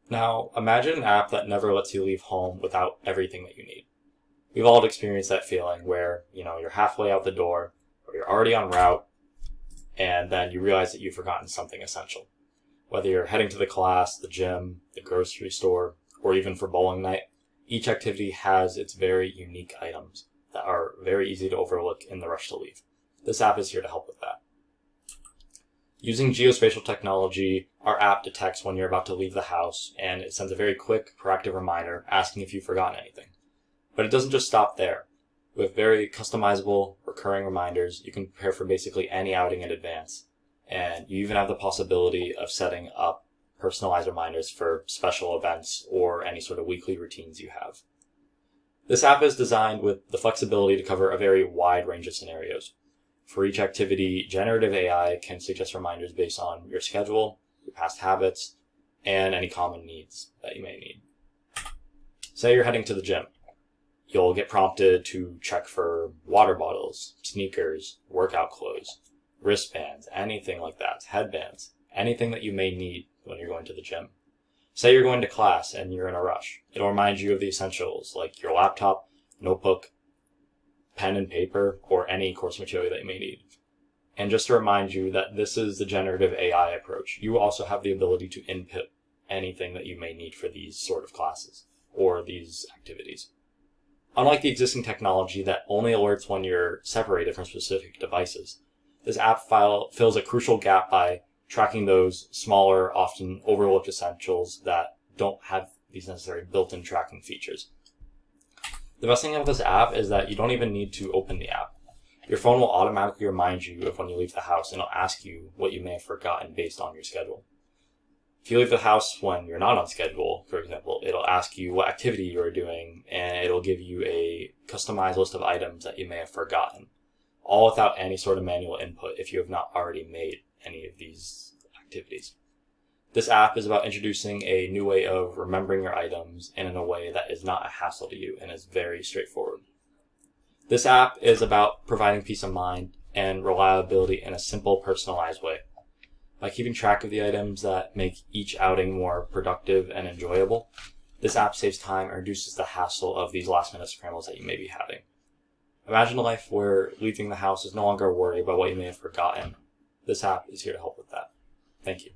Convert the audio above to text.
Now, imagine an app that never lets you leave home without everything that you need. We've all experienced that feeling where, you're halfway out the door, or you're already en route, and then you realize that you've forgotten something essential. Whether you're heading to the class, the gym, the grocery store, or even for bowling night, each activity has its very unique items that are very easy to overlook in the rush to leave. This app is here to help with that. Using geospatial technology, our app detects when you're about to leave the house, and it sends a very quick, proactive reminder asking if you've forgotten anything. But it doesn't just stop there. With very customizable, recurring reminders, you can prepare for basically any outing in advance. And you even have the possibility of setting up personalized reminders for special events or any sort of weekly routines you have. This app is designed with the flexibility to cover a very wide range of scenarios. For each activity, generative AI can suggest reminders based on your schedule, your past habits, and any common needs that you may need. Say you're heading to the gym. You'll get prompted to check for water bottles, sneakers, workout clothes, wristbands, anything like that, headbands, anything that you may need when you're going to the gym. Say you're going to class and you're in a rush. It'll remind you of the essentials like your laptop, notebook, pen and paper, or any course material that you may need. And just to remind you that this is the generative AI approach, you also have the ability to input anything that you may need for these sort of classes or these activities. Unlike the existing technology that only alerts when you're separated from specific devices, this app fills a crucial gap by tracking those smaller, often overlooked essentials that don't have these necessary built-in tracking features. The best thing about this app is that you don't even need to open the app. Your phone will automatically remind you of when you leave the house, and it'll ask you what you may have forgotten based on your schedule. If you leave the house when you're not on schedule, for example, it'll ask you what activity you are doing, and it'll give you a customized list of items that you may have forgotten, all without any sort of manual input if you have not already made any of these activities. This app is about introducing a new way of remembering your items and in a way that is not a hassle to you and is very straightforward. This app is about providing peace of mind and reliability in a simple, personalized way. By keeping track of the items that make each outing more productive and enjoyable, this app saves time and reduces the hassle of these last-minute scrambles that you may be having. Imagine a life where leaving the house is no longer a worry about what you may have forgotten. This app is here to help with that. Thank you.